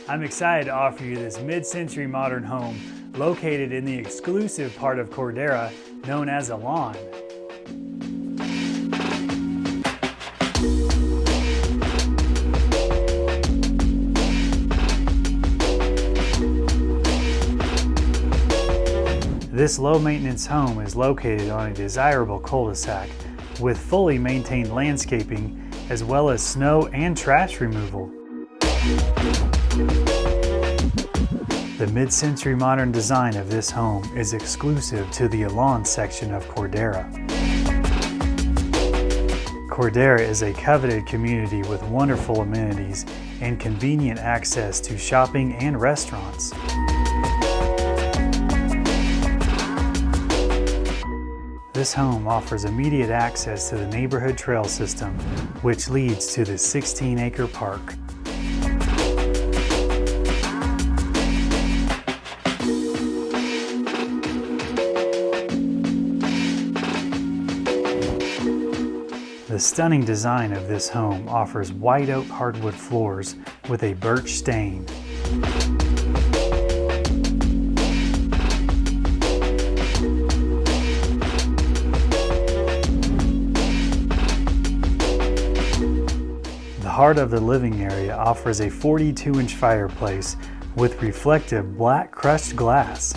I'm excited to offer you this mid-century modern home located in the exclusive part of Cordera known as Elan. This low-maintenance home is located on a desirable cul-de-sac with fully maintained landscaping as well as snow and trash removal. The mid-century modern design of this home is exclusive to the Elan section of Cordera. Cordera is a coveted community with wonderful amenities and convenient access to shopping and restaurants. This home offers immediate access to the neighborhood trail system, which leads to the 16-acre park. The stunning design of this home offers white oak hardwood floors with a birch stain. The heart of the living area offers a 42-inch fireplace with reflective black crushed glass.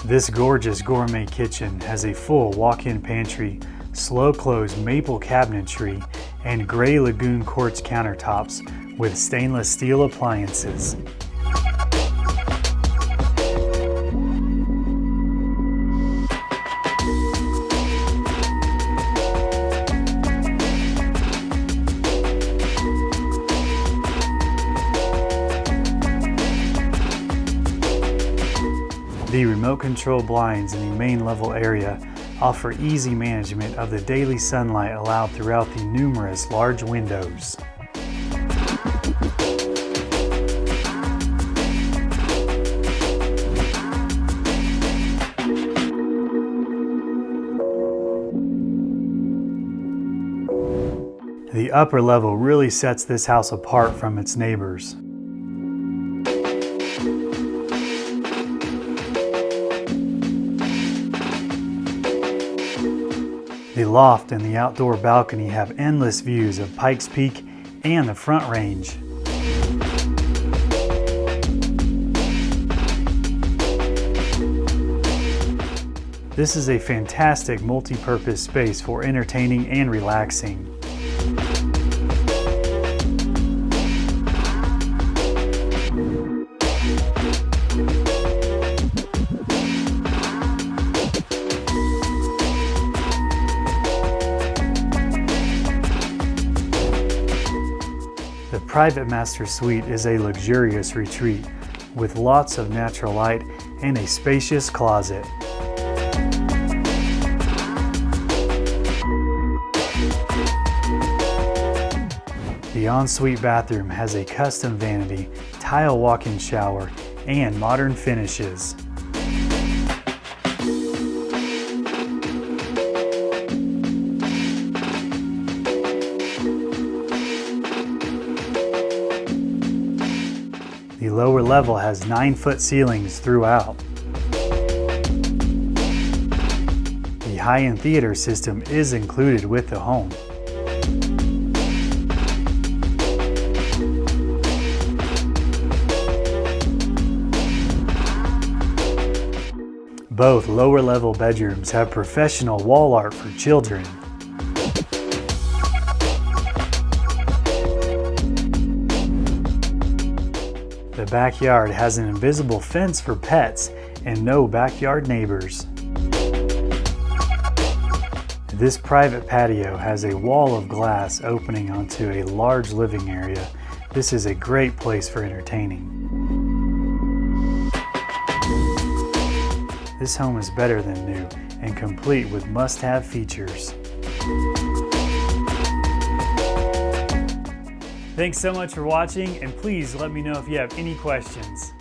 This gorgeous gourmet kitchen has a full walk-in pantry, slow-close maple cabinetry, and gray Lagoon quartz countertops with stainless steel appliances. The remote control blinds in the main level area offer easy management of the daily sunlight allowed throughout the numerous large windows. The upper level really sets this house apart from its neighbors. The loft and the outdoor balcony have endless views of Pikes Peak and the Front Range. This is a fantastic multi-purpose space for entertaining and relaxing. The private master suite is a luxurious retreat with lots of natural light and a spacious closet. The ensuite bathroom has a custom vanity, tile walk-in shower, and modern finishes. The lower level has 9-foot ceilings throughout. The high-end theater system is included with the home. Both lower level bedrooms have professional wall art for children. The backyard has an invisible fence for pets and no backyard neighbors. This private patio has a wall of glass opening onto a large living area. This is a great place for entertaining. This home is better than new and complete with must-have features. Thanks so much for watching, and please let me know if you have any questions.